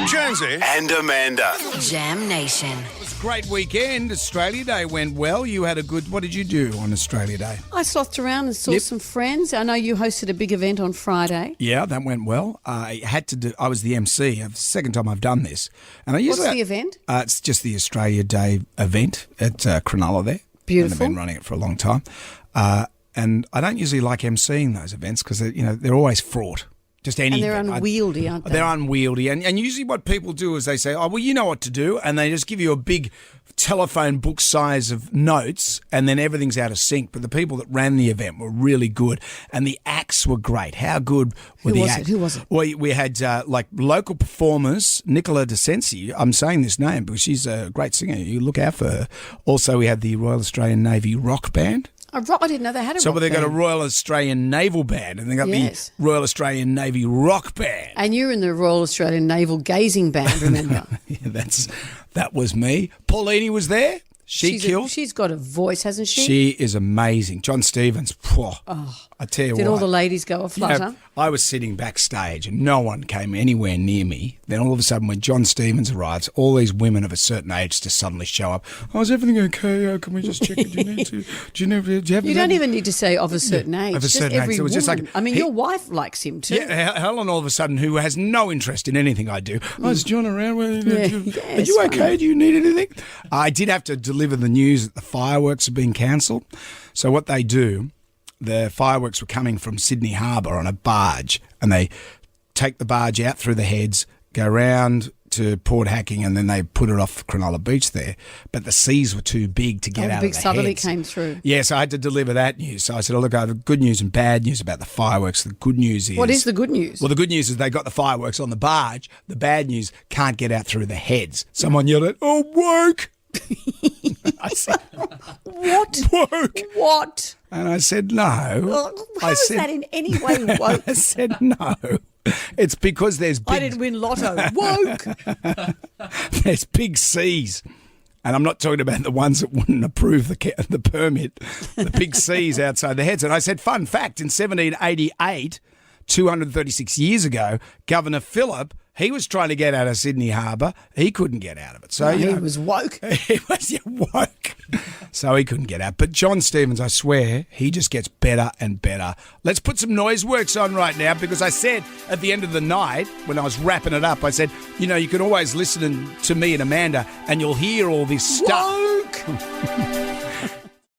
Jonesy and Amanda. Jam Nation. It was a great weekend. Australia Day went well. You had a good... What did you do on Australia Day? I slothed around and saw some friends. I know you hosted a big event on Friday. Yeah, that went well. I was the MC. It's the second time I've done this. And What's the event? It's just the Australia Day event at Cronulla there. Beautiful. And I've been running it for a long time. And I don't usually like MCing those events because they're always fraught. Just any. And they're event. unwieldy, aren't they? They're unwieldy. And usually what people do is they say, oh, well, you know what to do. And they just give you a big telephone book size of notes and then everything's out of sync. But the people that ran the event were really good. And the acts were great. How good were the acts? Who was it? Well, we had local performers, Nicola DeCensi. I'm saying this name because she's a great singer. You look out for her. Also, we had the Royal Australian Navy Rock Band. I didn't know they had a rock band. So they got a Royal Australian Naval Band and they got the Royal Australian Navy Rock Band. And you're in the Royal Australian Naval Gazing Band, remember? Yeah, that was me. Paulini was there. She's killed. She's got a voice, hasn't she? She is amazing. John Stevens. I tell you what. Did all the ladies go aflutter? I was sitting backstage and no one came anywhere near me. Then all of a sudden when John Stevens arrives, all these women of a certain age just suddenly show up. Oh, is everything okay? Can we just check it? You don't even need to say of a certain age. Of a certain age. Every So it was just woman. like, your wife likes him too. Yeah, Helen all of a sudden, who has no interest in anything I do. Oh, is John around? Are you okay? Do you need anything? I did have to deliver the news that the fireworks have been cancelled. So what they do, the fireworks were coming from Sydney Harbour on a barge and they take the barge out through the heads, go round to Port Hacking and then they put it off Cronulla Beach there. But the seas were too big to get out of the big southerly heads. came through. Yes, I had to deliver that news. So I said, look, I have good news and bad news about the fireworks. The good news is... What is the good news? Well, the good news is they got the fireworks on the barge. The bad news, can't get out through the heads. Someone yelled out, oh, woke! I said, what? Woke. What? And I said, no. How is that in any way woke? I said, no. It's because there's big... I didn't win lotto. Woke. There's big seas. And I'm not talking about the ones that wouldn't approve the permit. The big seas outside the heads. And I said, fun fact, in 1788, 236 years ago, Governor Phillip, he was trying to get out of Sydney Harbour. He couldn't get out of it. So he was woke. He was woke. So he couldn't get out. But John Stevens, I swear, he just gets better and better. Let's put some noise works on right now because I said at the end of the night when I was wrapping it up, I said, you can always listen to me and Amanda and you'll hear all this stuff. Woke.